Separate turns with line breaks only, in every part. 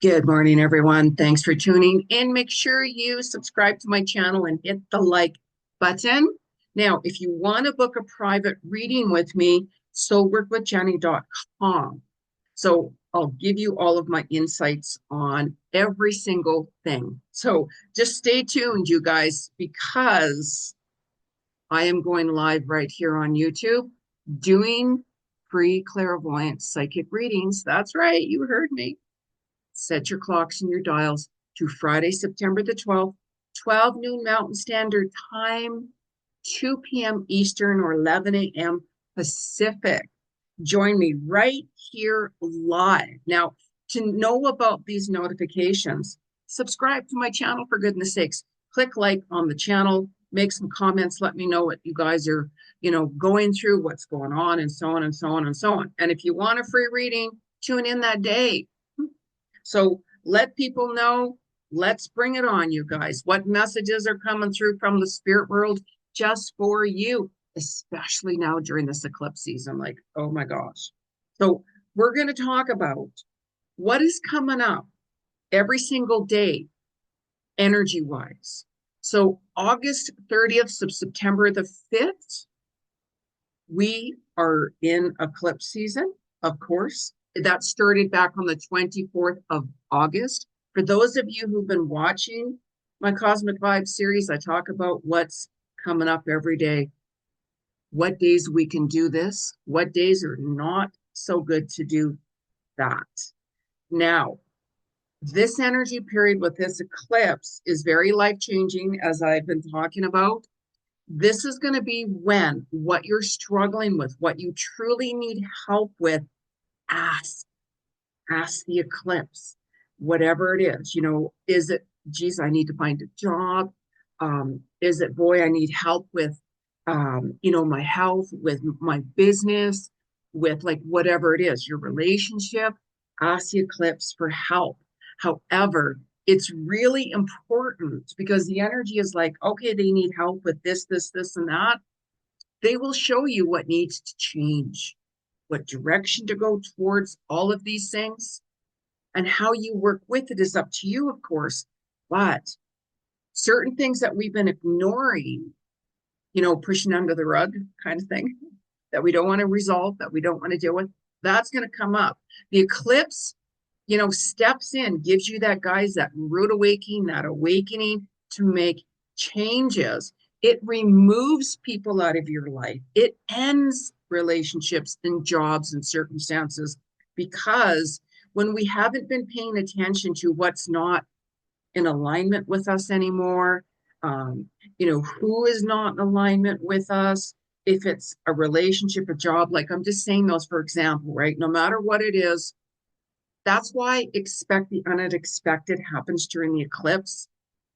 Good morning, everyone. Thanks for tuning in. Make sure you subscribe to my channel and hit the like button. Now, if you want to book a private reading with me, soulworkwithjenny.com. So I'll give you all of my insights on every single thing. So just stay tuned, you guys, because I am going live right here on YouTube doing free clairvoyant psychic readings. That's right, you heard me. Set your clocks and your dials to Friday, September the 12th, 12 noon Mountain Standard Time, 2 p.m. Eastern or 11 a.m. Pacific. Join me right here live. Now, to know about these notifications, subscribe to my channel for goodness sakes. Click like on the channel, make some comments, let me know what you guys are, going through, what's going on, and so on and so on and so on. And if you want a free reading, tune in that day. So let people know, let's bring it on, you guys. What messages are coming through from the spirit world just for you, especially now during this eclipse season? Like, oh my gosh. So we're going to talk about what is coming up every single day, energy-wise. So August 30th to September the 5th, we are in eclipse season, of course. That started back on the 24th of August. For those of you who've been watching my Cosmic Vibe series, I talk about what's coming up every day, what days we can do this, what days are not so good to do that. Now, this energy period with this eclipse is very life-changing, as I've been talking about. This is going to be when what you're struggling with, what you truly need help with, ask the eclipse, whatever it is. Is it, geez, I need to find a job? Is it, boy, I need help with my health, with my business, with like whatever it is, your relationship? Ask the eclipse for help. However, it's really important because the energy is like, okay, they need help with this, and that. They will show you what needs to change, what direction to go towards all of these things, and how you work with it is up to you, of course. But certain things that we've been ignoring, pushing under the rug kind of thing, that we don't want to resolve, that we don't want to deal with, that's going to come up. The eclipse, steps in, gives you that, guys, that rude awakening, that awakening to make changes. It removes people out of your life. It ends relationships and jobs and circumstances, because when we haven't been paying attention to what's not in alignment with us anymore, who is not in alignment with us, if it's a relationship, a job, like I'm just saying those for example, right? No matter what it is, that's why expect the unexpected happens during the eclipse.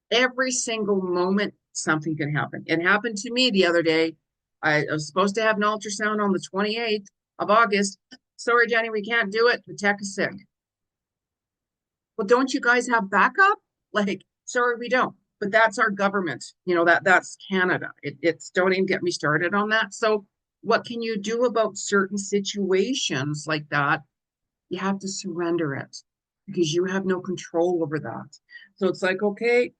Every single moment, something can happen. It happened to me the other day. I was supposed to have an ultrasound on the 28th of August. Sorry, Jenny, we can't do it. The tech is sick. Well, don't you guys have backup? Like, sorry, we don't. But that's our government. That's Canada. It's don't even get me started on that. So what can you do about certain situations like that? You have to surrender it because you have no control over that. So it's like, okay,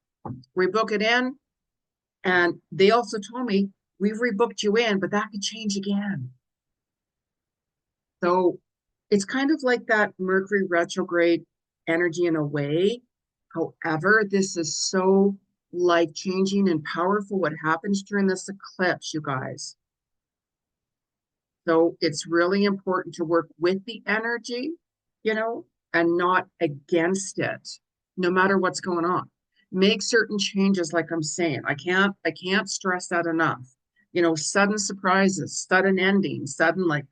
we book it in. And they also told me, we've rebooked you in, but that could change again. So it's kind of like that Mercury retrograde energy in a way. However, this is so life-changing and powerful what happens during this eclipse, you guys. So it's really important to work with the energy, and not against it, no matter what's going on. Make certain changes, like I'm saying. I can't stress that enough. Sudden surprises, sudden endings, sudden, like,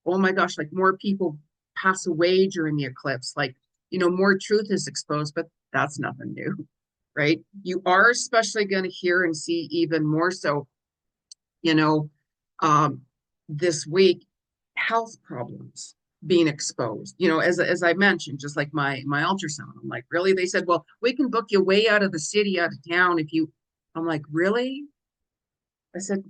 oh my gosh, like more people pass away during the eclipse, like, more truth is exposed, but that's nothing new, right? You are especially going to hear and see even more so, you know, um, this week, health problems being exposed. As I mentioned, just like my ultrasound, I'm like, really? They said, well, we can book you way out of the city, out of town if you. I'm like, really? I said,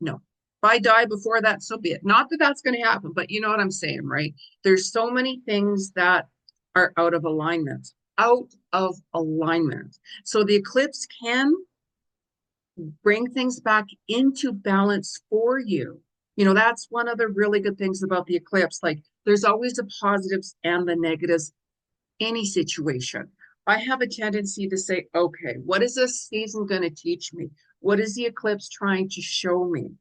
no. If I die before that, so be it. Not that that's going to happen, but you know what I'm saying, right? There's so many things that are out of alignment. out of alignment. So the eclipse can bring things back into balance for you. You know, that's one of the really good things about the eclipse. Like, there's always the positives and the negatives, any situation. I have a tendency to say, okay, what is this season going to teach me? What is the eclipse trying to show me?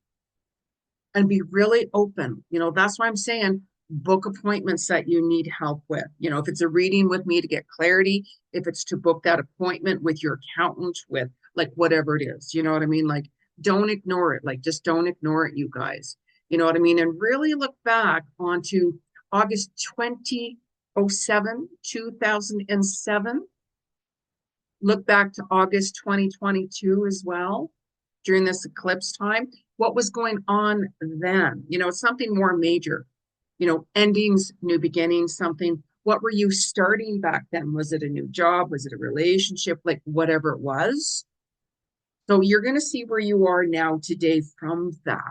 And be really open. You know, that's why I'm saying book appointments that you need help with. You know, if it's a reading with me to get clarity, if it's to book that appointment with your accountant, with like whatever it is, you know what I mean? Like, don't ignore it. Like, just don't ignore it, you guys. You know what I mean? And really look back onto August 2007, 2007. Look back to August 2022 as well, during this eclipse time. What was going on then? You know, something more major, you know, endings, new beginnings, something. What were you starting back then? Was it a new job? Was it a relationship? Like, whatever it was. So you're going to see where you are now today from that.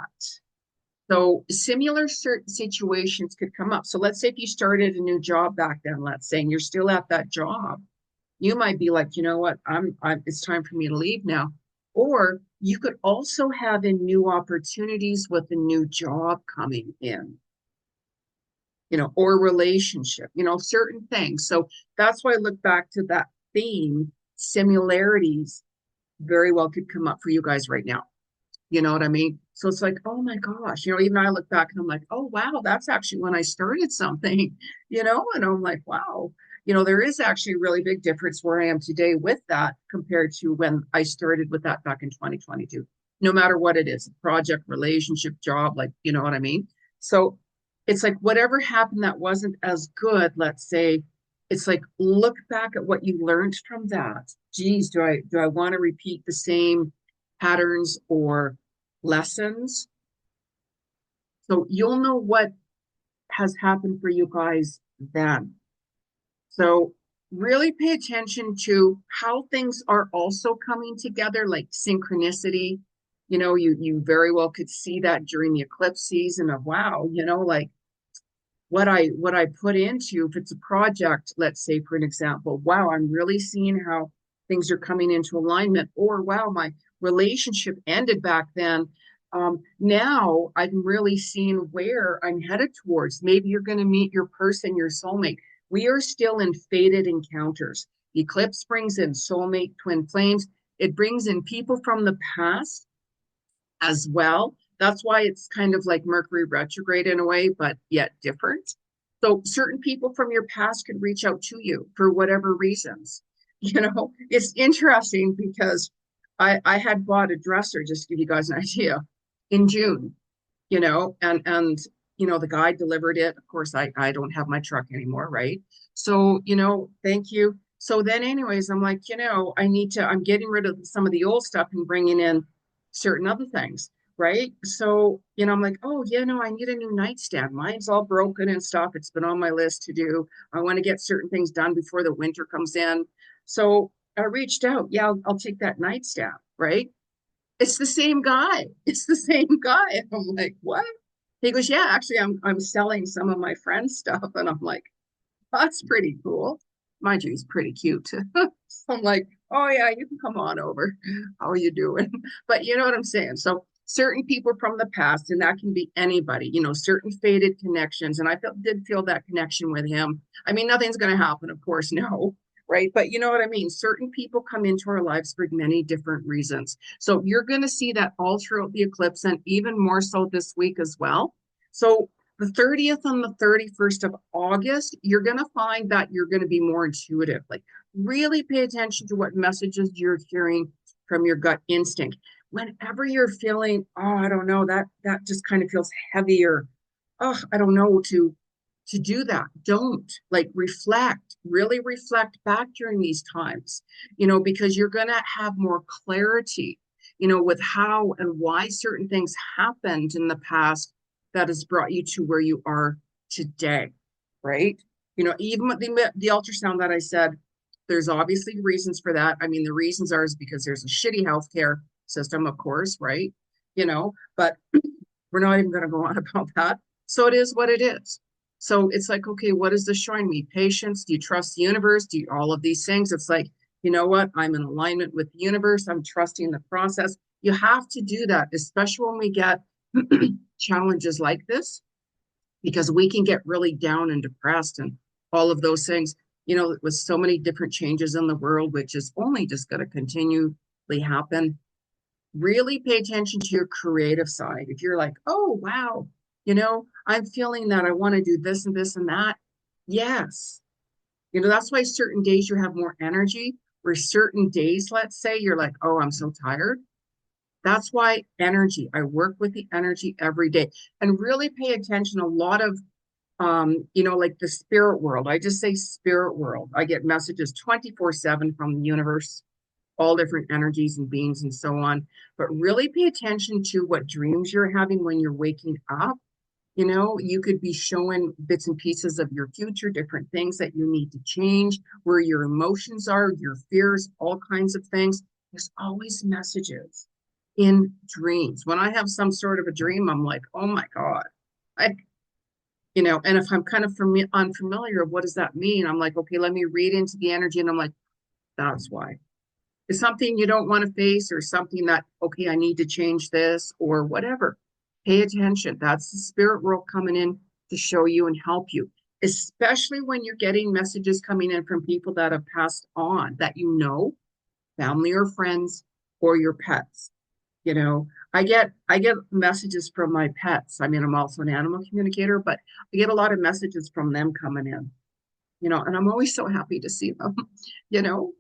So similar situations could come up. So let's say if you started a new job back then, let's say, and you're still at that job, you might be like, you know what, it's time for me to leave now. Or you could also have in new opportunities with a new job coming in, you know, or relationship, you know, certain things. So that's why I look back to that theme. Similarities very well could come up for you guys right now. You know what I mean? So it's like, oh my gosh, you know, even I look back and I'm like, oh wow, that's actually when I started something, you know, and I'm like, wow, you know, there is actually a really big difference where I am today with that compared to when I started with that back in 2022. No matter what it is, project, relationship, job, like, you know what I mean? So it's like whatever happened that wasn't as good, let's say, it's like look back at what you learned from that. Geez, do I want to repeat the same patterns or lessons? So you'll know what has happened for you guys then. So really pay attention to how things are also coming together, like synchronicity. You know, you very well could see that during the eclipse season of wow, you know, like what I put into, if it's a project, let's say for an example, wow, I'm really seeing how things are coming into alignment, or wow, my relationship ended back then. Now I'm really seeing where I'm headed towards. Maybe you're going to meet your person, your soulmate. We are still in fated encounters. Eclipse brings in soulmate, twin flames. It brings in people from the past as well. That's why it's kind of like Mercury retrograde in a way, but yet different. So certain people from your past could reach out to you for whatever reasons. You know, it's interesting because I had bought a dresser, just to give you guys an idea, in June, you know, and you know, the guy delivered it. Of course, I don't have my truck anymore, right? So, you know, thank you. So then anyways, I'm like, you know, I'm getting rid of some of the old stuff and bringing in certain other things, right? So, you know, I'm like, oh, yeah, no, I need a new nightstand. Mine's all broken and stuff. It's been on my list to do. I want to get certain things done before the winter comes in. So I reached out. Yeah, I'll take that nightstand, right? It's the same guy. It's the same guy. And I'm like, what? He goes, yeah, actually, I'm selling some of my friend's stuff. And I'm like, that's pretty cool. Mind you, he's pretty cute. So I'm like, oh yeah, you can come on over. How are you doing? But you know what I'm saying? So certain people from the past, and that can be anybody, you know, certain faded connections. And did feel that connection with him. I mean, nothing's going to happen, of course, no, right? But you know what I mean? Certain people come into our lives for many different reasons. So you're going to see that all throughout the eclipse and even more so this week as well. So the 30th and the 31st of August, you're going to find that you're going to be more intuitive. Like, really pay attention to what messages you're hearing from your gut instinct. Whenever you're feeling, oh, I don't know, that just kind of feels heavier. Oh, I don't know to do that. Don't like reflect, really reflect back during these times, you know, because you're going to have more clarity, you know, with how and why certain things happened in the past that has brought you to where you are today, right? You know, even with the ultrasound that I said, there's obviously reasons for that. I mean, the reasons are is because there's a shitty healthcare system, of course, right? You know, but we're not even going to go on about that. So it is what it is. So it's like, okay, what is this showing me? Patience? Do you trust the universe? Do you, all of these things? It's like, you know what? I'm in alignment with the universe. I'm trusting the process. You have to do that, especially when we get challenges like this, because we can get really down and depressed and all of those things, with so many different changes in the world, which is only just going to continually happen. Really pay attention to your creative side. If you're like, oh, wow, I'm feeling that I want to do this and this and that. Yes. That's why certain days you have more energy, or certain days, let's say, you're like, oh, I'm so tired. That's why energy, I work with the energy every day and really pay attention. A lot of, like the spirit world, I just say spirit world. I get messages 24/7 from the universe, all different energies and beings and so on. But really pay attention to what dreams you're having when you're waking up. You could be showing bits and pieces of your future, different things that you need to change, where your emotions are, your fears, all kinds of things. There's always messages in dreams. When I have some sort of a dream, I'm like, oh my God. I, and if I'm kind of unfamiliar, what does that mean? I'm like, okay, let me read into the energy. And I'm like, that's why. It's something you don't want to face, or something that, okay, I need to change this or whatever. Pay attention. That's the spirit world coming in to show you and help you, especially when you're getting messages coming in from people that have passed on that family or friends or your pets. I get messages from my pets. I mean, I'm also an animal communicator, but I get a lot of messages from them coming in, and I'm always so happy to see them, you know.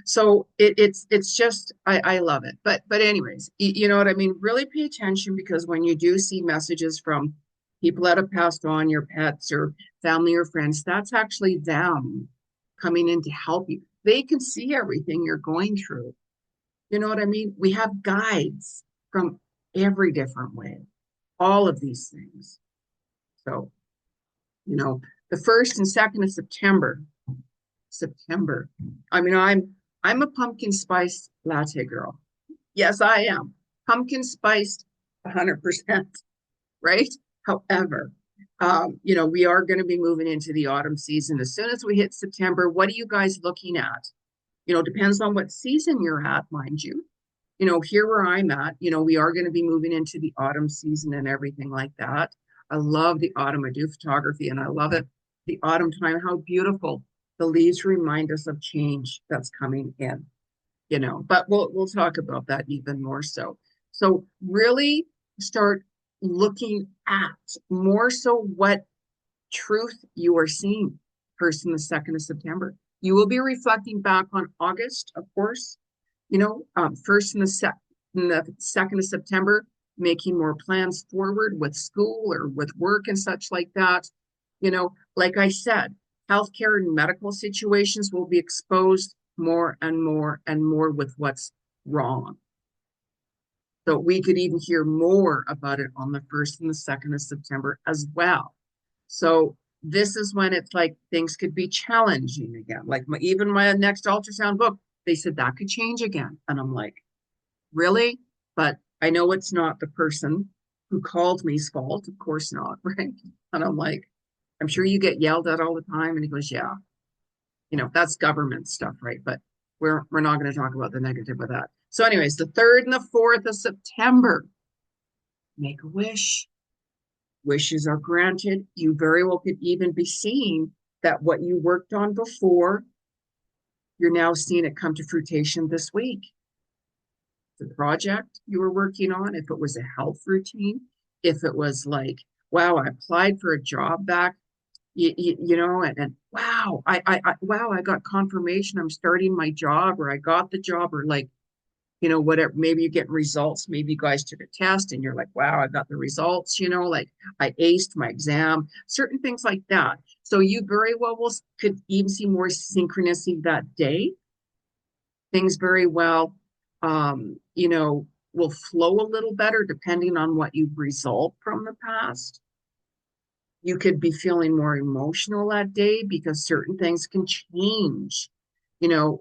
So it's just I love it. But anyways, you know what I mean? Really pay attention, because when you do see messages from people that have passed on, your pets or family or friends, that's actually them coming in to help you. They can see everything you're going through. You know what I mean? We have guides from every different way, all of these things. So, the 1st and 2nd of September, September. I mean, I'm a pumpkin spice latte girl. Yes, I am. Pumpkin spiced 100%, right? However, we are going to be moving into the autumn season. As soon as we hit September, what are you guys looking at? Depends on what season you're at, mind you. Here where I'm at, we are going to be moving into the autumn season and everything like that. I love the autumn. I do photography and I love it. The autumn time, how beautiful. The leaves remind us of change that's coming in, but we'll talk about that even more so. So really start looking at more so what truth you are seeing first and the 2nd of September. You will be reflecting back on August, of course, first and the 2nd of September, making more plans forward with school or with work and such like that. Like I said, healthcare and medical situations will be exposed more and more and more with what's wrong. So we could even hear more about it on the 1st and the 2nd of September as well. So this is when it's like things could be challenging again. Like even my next ultrasound book, they said that could change again. And I'm like, really? But I know it's not the person who called me's fault. Of course not, right? And I'm like, I'm sure you get yelled at all the time. And he goes, yeah, that's government stuff, right? But we're not going to talk about the negative of that. So, anyways, the 3rd and the 4th of September, make a wish. Wishes are granted. You very well could even be seeing that what you worked on before, you're now seeing it come to fruition this week. The project you were working on, if it was a health routine, if it was like, wow, I applied for a job back, and wow, wow, I got confirmation I'm starting my job, or I got the job, or like, whatever, maybe you get results, maybe you guys took a test and you're like, wow, I got the results, like I aced my exam, certain things like that. So you very well could even see more synchronicity that day. Things very well, will flow a little better depending on what you've resolved from the past. You could be feeling more emotional that day because certain things can change.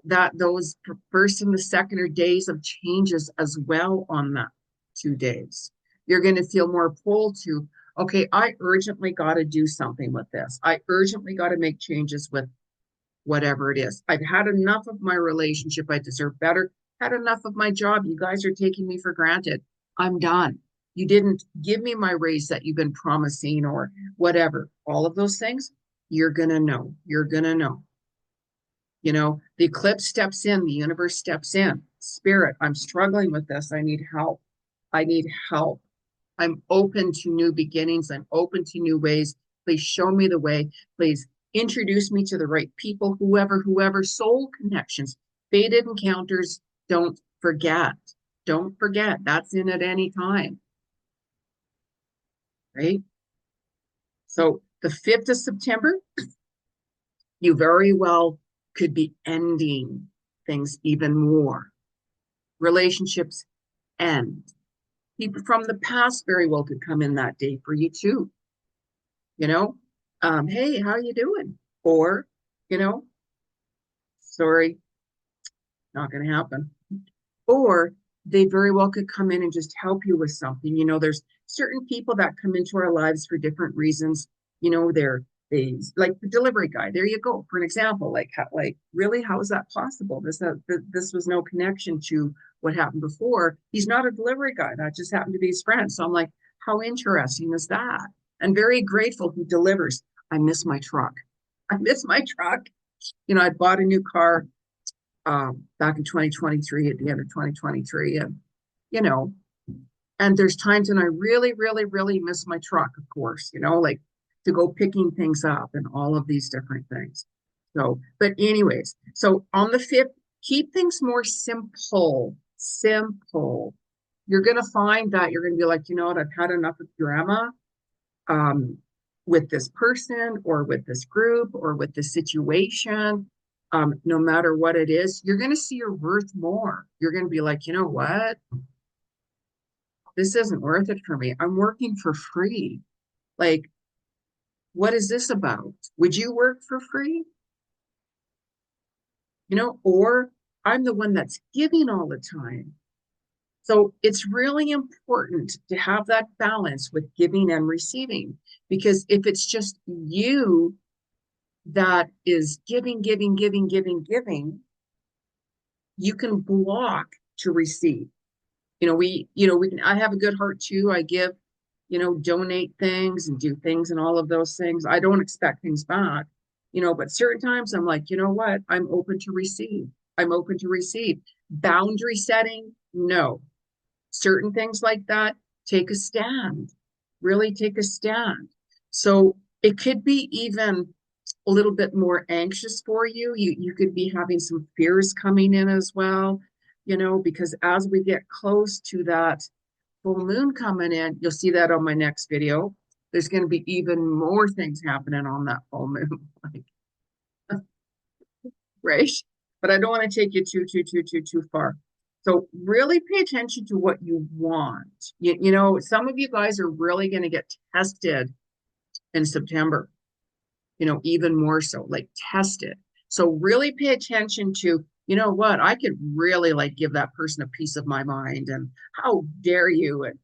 That those 1st and the 2nd are days of changes as well on that 2 days. You're going to feel more pull to, Okay, I urgently got to do something with this. I urgently got to make changes with whatever it is. I've had enough of my relationship. I deserve better. Had enough of my job. You guys are taking me for granted. I'm done. You didn't give me my raise that you've been promising or whatever. All of those things, you're going to know. You're going to know. You know, the eclipse steps in, the universe steps in. Spirit, I'm struggling with this. I need help. I need help. I'm open to new beginnings. I'm open to new ways. Please show me the way. Please introduce me to the right people, whoever, soul connections, fated encounters. Don't forget. Don't forget. That's in at any time, right? So the 5th of September, you very well could be ending things even more. Relationships end. People from the past very well could come in that day for you too. You know, hey, how you doing? Or, you know, sorry, not going to happen. Or they very well could come in and just help you with something. You know, there's certain people that come into our lives for different reasons. You know, they like the delivery guy. There you go. For an example, like really, how is that possible? This was no connection to what happened before. He's not a delivery guy. That just happened to be his friend. So I'm like, how interesting is that? And very grateful he delivers. I miss my truck. I miss my truck. You know, I bought a new car back in 2023, at the end of 2023. And, you know, and there's times when I really, really, really miss my truck, of course, you know, like to go picking things up and all of these different things. So, but anyways, so on the 5th, keep things more simple, simple. You're going to find that you're going to be like, you know what, I've had enough of drama um, with this person or with this group or with this situation, no matter what it is, you're going to see your worth more. You're going to be like, you know what? This isn't worth it for me. I'm working for free. Like, what is this about? Would you work for free? You know, or I'm the one that's giving all the time. So it's really important to have that balance with giving and receiving, because if it's just you that is giving, you can block to receive. We can, I have a good heart too. I give, donate things and do things and all of those things. I don't expect things back, but certain times I'm like, you know what? I'm open to receive. I'm open to receive. Boundary setting, no. Certain things like that, take a stand. Really take a stand. So it could be even a little bit more anxious for you. You could be having some fears coming in as well, because as we get close to that full moon coming in, you'll see that on my next video. There's going to be even more things happening on that full moon, like, right? But I don't want to take you too far. So really pay attention to what you want. Some of you guys are really going to get tested in September, even more so, like tested. So really pay attention to, you know what, I could really like give that person a piece of my mind, and how dare you? And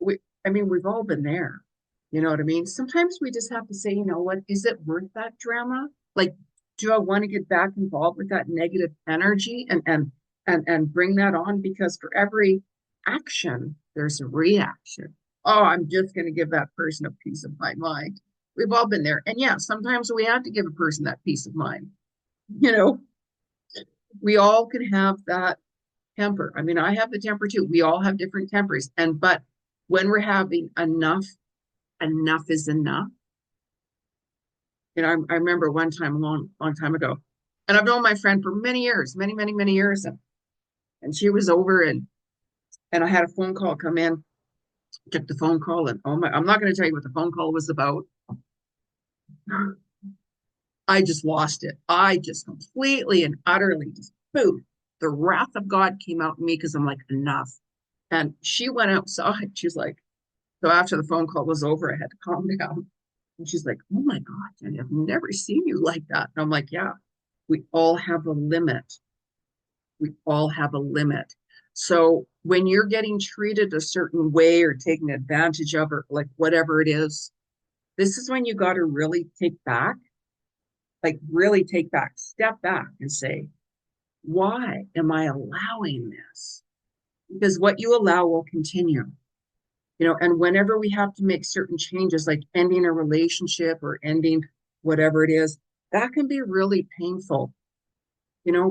we've all been there. You know what I mean? Sometimes we just have to say, you know what, is it worth that drama? Like, do I want to get back involved with that negative energy and bring that on? Because for every action, there's a reaction. Oh, I'm just going to give that person a piece of my mind. We've all been there. And yeah, sometimes we have to give a person that peace of mind. You know, we all can have that temper. I mean, I have the temper too. We all have different tempers. But when we're having enough is enough. I remember one time, a long time ago, and I've known my friend for many years, many years. And she was over, and I had a phone call come in, took the phone call, and oh my, I'm not going to tell you what the phone call was about. I just lost it. I just completely and utterly just boom. The wrath of God came out in me because I'm like, enough. And she went outside. She's like, so after the phone call was over, I had to calm down. And she's like, oh my God, Jenny, I've never seen you like that. And I'm like, yeah, we all have a limit. We all have a limit. So when you're getting treated a certain way or taken advantage of, or like whatever it is, this is when you got to really take back, like really take back, step back and say, why am I allowing this? Because what you allow will continue. And whenever we have to make certain changes, like ending a relationship or ending whatever it is, that can be really painful.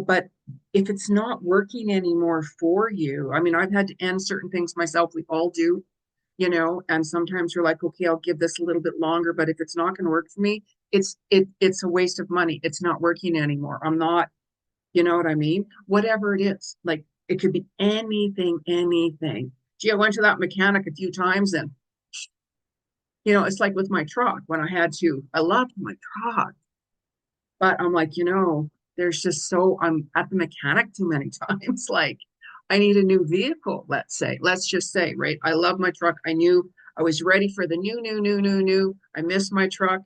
But if it's not working anymore for you, I mean, I've had to end certain things myself. We all do, and sometimes you're like, okay, I'll give this a little bit longer, but if it's not going to work for me, it's a waste of money. It's not working anymore. I'm not, you know what I mean? Whatever it is, like it could be anything, anything. Gee, I went to that mechanic a few times, and it's like with my truck when I loved my truck, but I'm like, there's just I'm at the mechanic too many times. Like, I need a new vehicle, let's just say, right? I love my truck. I knew I was ready for the new, new, new, new, new. I missed my truck.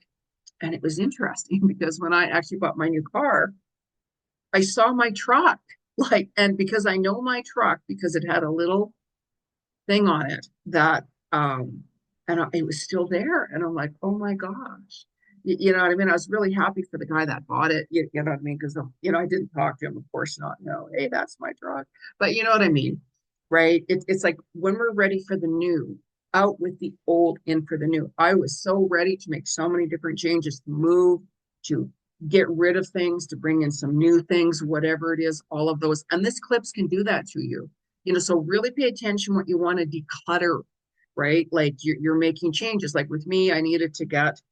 And it was interesting because when I actually bought my new car, I saw my truck, like, and because I know my truck, because it had a little thing on it that it was still there, and I'm like, oh my gosh. You know what I mean? I was really happy for the guy that bought it. You know what I mean? Because I didn't talk to him, of course not. No, hey, that's my truck. But you know what I mean, right? It's like when we're ready for the new, out with the old, in for the new. I was so ready to make so many different changes, to move, to get rid of things, to bring in some new things, whatever it is, all of those. And this Eclipse can do that to you. So really pay attention what you want to declutter, right? Like you're making changes. Like with me, I needed to get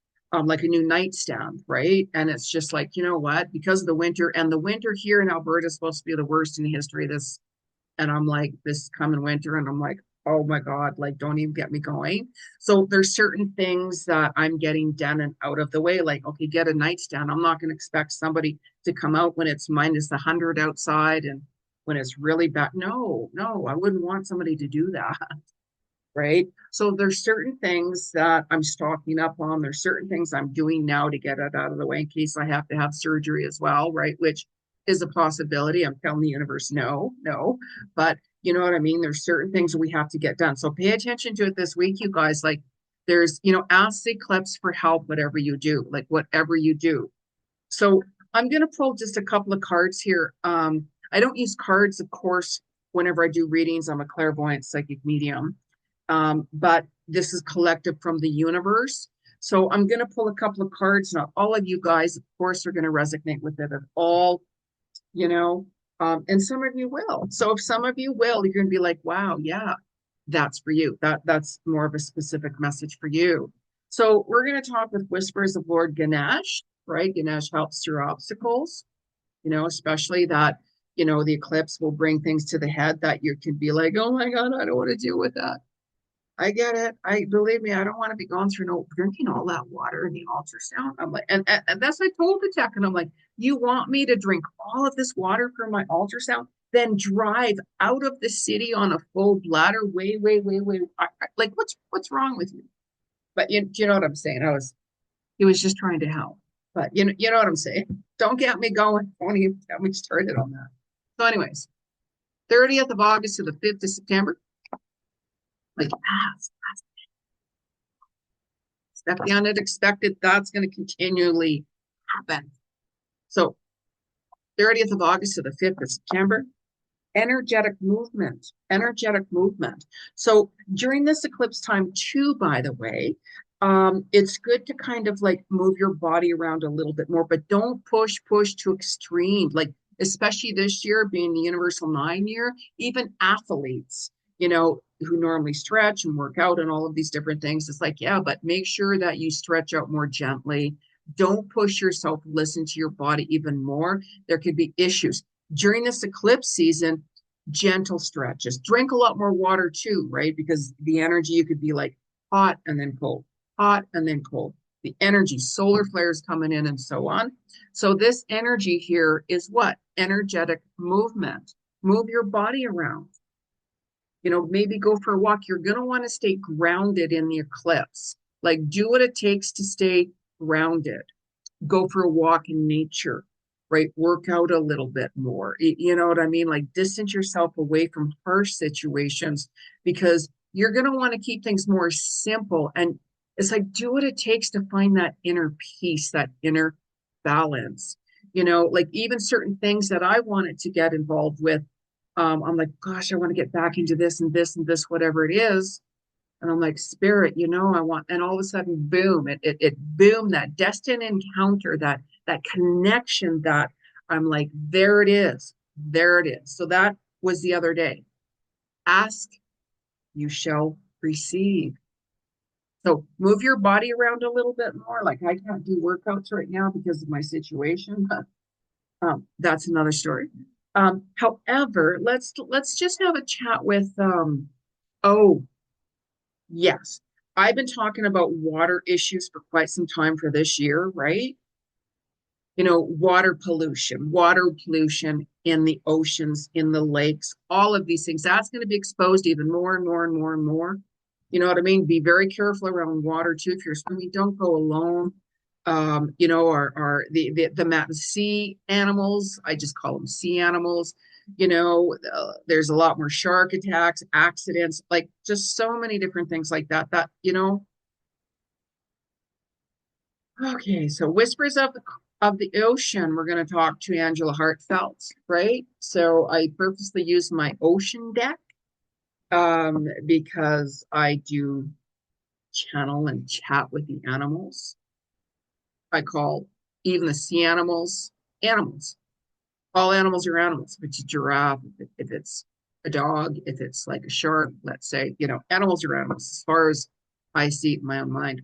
like a new nightstand, right? And it's just like, you know what? Because of the winter, and the winter here in Alberta is supposed to be the worst in the history of this. And I'm like, this coming winter, and I'm like, oh my God, like don't even get me going. So there's certain things that I'm getting done and out of the way. Like, okay, get a nightstand. I'm not going to expect somebody to come out when it's minus 100 outside and when it's really bad. No, no, I wouldn't want somebody to do that. Right. So there's certain things that I'm stocking up on. There's certain things I'm doing now to get it out of the way in case I have to have surgery as well, right? Which is a possibility. I'm telling the universe, no, no. But you know what I mean? There's certain things we have to get done. So pay attention to it this week, you guys. Like ask the Eclipse for help, whatever you do, like whatever you do. So I'm going to pull just a couple of cards here. I don't use cards, of course, whenever I do readings. I'm a clairvoyant psychic medium. But this is collective from the universe. So I'm going to pull a couple of cards. Not all of you guys, of course, are going to resonate with it at all, you know, and some of you will. So if some of you will, you're going to be like, wow, yeah, that's for you. That's more of a specific message for you. So we're going to talk with Whispers of Lord Ganesh, right? Ganesh helps through obstacles, especially that, the eclipse will bring things to the head that you can be like, oh my God, I don't want to deal with that. I get it. I believe me, I don't want to be going through drinking all that water in the ultrasound. I'm like, and that's what I told the tech, and I'm like, you want me to drink all of this water for my ultrasound, then drive out of the city on a full bladder? Way, way, way, way. Like, what's wrong with you? But you know what I'm saying? He was just trying to help. But you know what I'm saying? Don't get me going. Don't even get me started on that. So, anyways, 30th of August to the 5th of September. Like, step the unexpected, that's going to continually happen. So 30th of August to the 5th of September, energetic movement, energetic movement. So during this eclipse time too, by the way, it's good to kind of like move your body around a little bit more, but don't push to extreme. Like, especially this year being the universal 9 year, even athletes, who normally stretch and work out and all of these different things. It's like, yeah, but make sure that you stretch out more gently. Don't push yourself, listen to your body even more. There could be issues. During this eclipse season, gentle stretches. Drink a lot more water too, right? Because the energy, you could be like hot and then cold, hot and then cold. The energy, solar flares coming in and so on. So this energy here is what? Energetic movement. Move your body around. Maybe go for a walk. You're going to want to stay grounded in the eclipse. Like, do what it takes to stay grounded. Go for a walk in nature. right? Work out a little bit more. You know what I mean? Like distance yourself away from harsh situations because you're going to want to keep things more simple. And it's like, do what it takes to find that inner peace, that inner balance. You know, like even certain things that I wanted to get involved with, I'm like, gosh, I want to get back into this and this and this, whatever it is. And I'm like, spirit, you know, I want, and all of a sudden, boom, it boom, that destined encounter, that connection that I'm like, there it is. There it is. So that was the other day. Ask, you shall receive. So move your body around a little bit more. Like I can't do workouts right now because of my situation, but that's another story. However, let's just have a chat with oh, yes. I've been talking about water issues for quite some time for this year, right? You know, water pollution in the oceans, in the lakes, all of these things. That's going to be exposed even more and more and more and more. You know what I mean? Be very careful around water too. If you're swimming, don't go alone. You know, the sea animals, I just call them sea animals. You know, there's a lot more shark attacks, accidents, like just so many different things like that. That, you know, okay, so Whispers of the Ocean, we're going to talk to Angela Hartfelt, right? So I purposely use my ocean deck because I do channel and chat with the animals. I call even the sea animals animals. All animals are animals. If it's a giraffe, if it's a dog, if it's like a shark, let's say, you know, animals are animals as far as I see it in my own mind.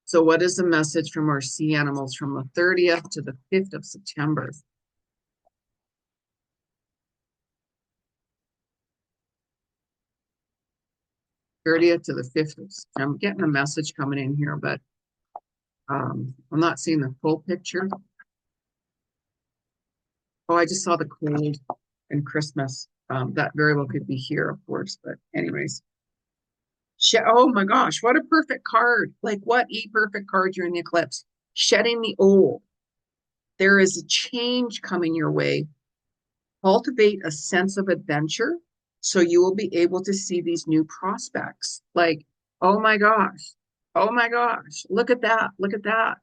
So, what is the message from our sea animals from the 30th to the 5th of September? 30th to the 5th of September. I'm getting a message coming in here, but I'm not seeing the full picture. Oh, I just saw the cold and Christmas. That very well could be here, of course. But, anyways, oh my gosh, what a perfect card. Like, what a perfect card during the eclipse. Shedding the old. There is a change coming your way. Cultivate a sense of adventure so you will be able to see these new prospects. Like, oh my gosh, oh my gosh, look at that, look at that.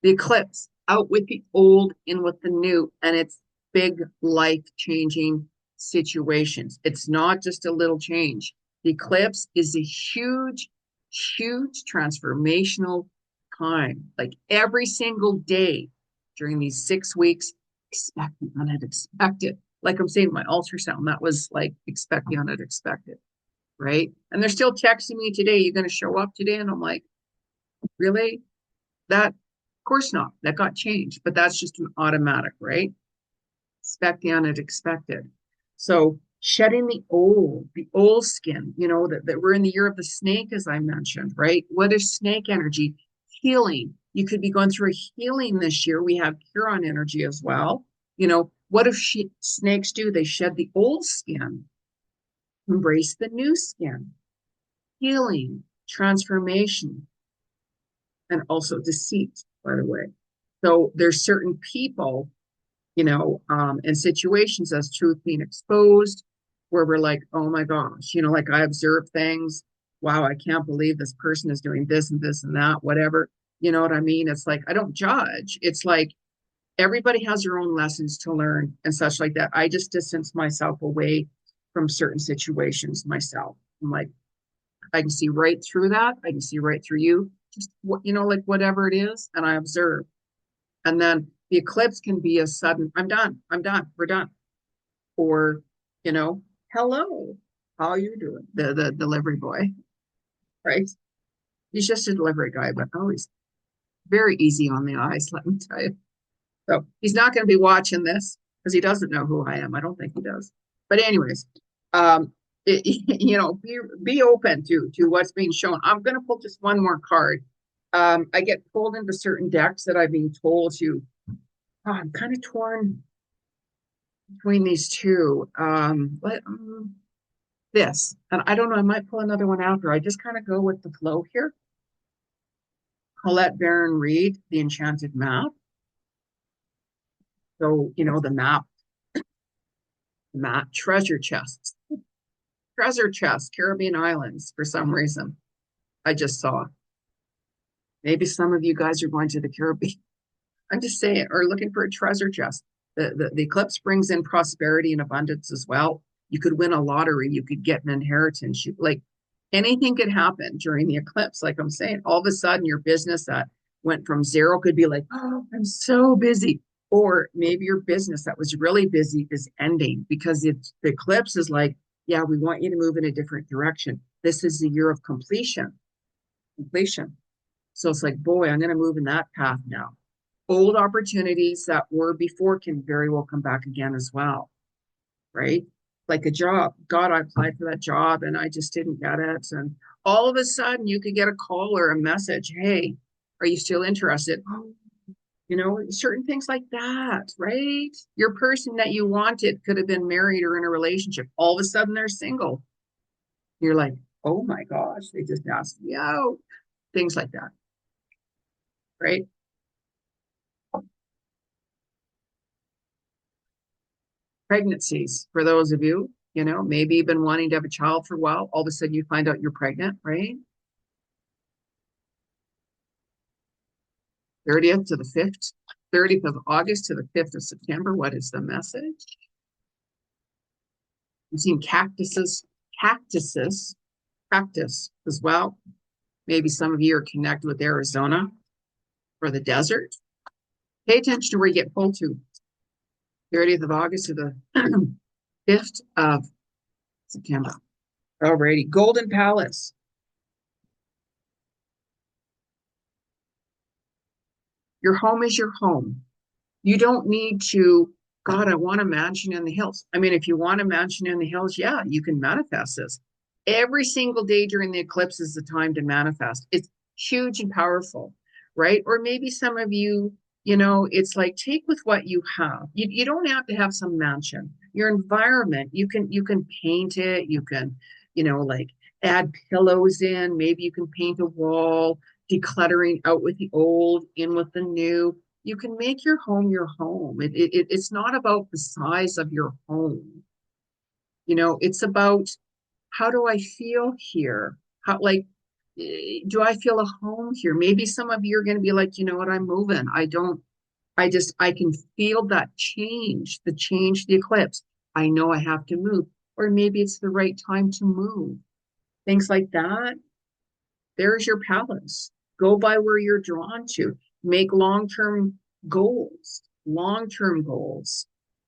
The eclipse, out with the old, in with the new, and it's big life changing situations. It's not just a little change. The eclipse is a huge, huge transformational time. Like every single day during these 6 weeks, expect the unexpected. Like I'm saying, my ultrasound, that was like expect the unexpected, right? And they're still texting me today, you're going to show up today? And I'm like, really? That, of course not. That got changed, but that's just an automatic, right? Expect the unexpected. So shedding the old skin, you know, that we're in the year of the snake, as I mentioned, right? What is snake energy? Healing. You could be going through a healing this year. We have Huron energy as well. You know, what if snakes do? They shed the old skin, embrace the new skin, healing, transformation, and also deceit, by the way. So there's certain people, you know, and situations as truth being exposed, where we're like, oh my gosh, you know, like I observe things. Wow, I can't believe this person is doing this and this and that, whatever. You know what I mean? It's like I don't judge. It's like everybody has their own lessons to learn and such like that. I just distance myself away from certain situations myself. I'm like, I can see right through that. I can see right through you. Just what, you know, like whatever it is, and I observe. And then the eclipse can be a sudden, I'm done, we're done. Or, you know, hello, how are you doing? The delivery boy, right? He's just a delivery guy, but always very easy on the eyes, let me tell you. So he's not going to be watching this because he doesn't know who I am. I don't think he does. But anyways, you know, be open to what's being shown. I'm going to pull just one more card. I get pulled into certain decks that I've been told to. Oh, I'm kind of torn between these two. This, and I don't know. I might pull another one after. I just kind of go with the flow here. Colette Baron Reed, The Enchanted Map. So, you know, the map, treasure chests, Caribbean islands for some reason. I just saw. Maybe some of you guys are going to the Caribbean. I'm just saying, or looking for a treasure chest. The eclipse brings in prosperity and abundance as well. You could win a lottery, you could get an inheritance. Like anything could happen during the eclipse. Like I'm saying, all of a sudden your business that went from zero could be like, oh, I'm so busy. Or maybe your business that was really busy is ending because the eclipse is like, yeah, we want you to move in a different direction. This is the year of completion. So it's like, boy, I'm going to move in that path now. Old opportunities that were before can very well come back again as well, right? Like a job. God, I applied for that job and I just didn't get it. And all of a sudden you could get a call or a message. Hey, are you still interested? You know, certain things like that, right? Your person that you wanted could have been married or in a relationship. All of a sudden they're single. You're like, oh my gosh, they just asked me out. Things like that, right? Pregnancies, for those of you, you know, maybe you've been wanting to have a child for a while. All of a sudden you find out you're pregnant, right? 30th to the 5th, 30th of August to the 5th of September. What is the message? You've seen cactuses, cactus as well. Maybe some of you are connected with Arizona or the desert. Pay attention to where you get pulled to. 30th of August to the 5th of September. Alrighty. Golden Palace. Your home is your home. You don't need to, God, I want a mansion in the hills. I mean, if you want a mansion in the hills, yeah, you can manifest this. Every single day during the eclipse is the time to manifest. It's huge and powerful, right? Or maybe some of you, you know, it's like take with what you have. You don't have to have some mansion. Your environment, you can paint it, you can, you know, like add pillows in, maybe you can paint a wall, decluttering out with the old, in with the new. You can make your home your home. It's not about the size of your home. You know, it's about how do I feel here? How, like, do I feel a home here? Maybe some of you are going to be like, you know what, I'm moving. I can feel that change, the eclipse. I know I have to move. Or maybe it's the right time to move. Things like that. There's your palace. Go by where you're drawn to. Make long term goals,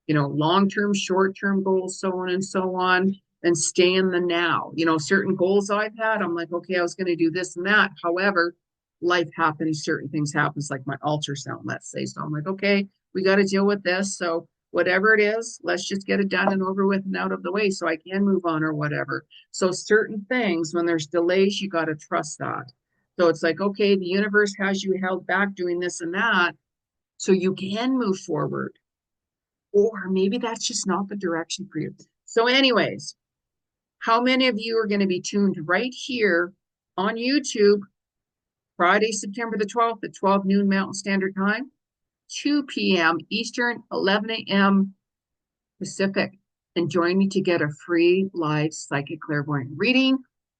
you know, long term, short term goals, so on and so on, and stay in the now. You know, certain goals I've had, I'm like, okay, I was going to do this and that. However, life happens, certain things happens, like my ultrasound, let's say. So I'm like, okay, we got to deal with this. So whatever it is, let's just get it done and over with and out of the way so I can move on or whatever. So certain things, when there's delays, you got to trust that. So it's like, okay, the universe has you held back doing this and that, so you can move forward. Or maybe that's just not the direction for you. So, anyways, how many of you are going to be tuned right here on YouTube Friday, September the 12th at 12 noon Mountain Standard Time, 2 p.m. Eastern, 11 a.m. Pacific, and join me to get a free live psychic clairvoyant reading,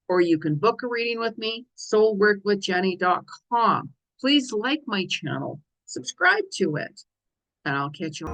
or you can book a reading with me, soulworkwithjenny.com. Please like my channel, subscribe to it, and I'll catch you.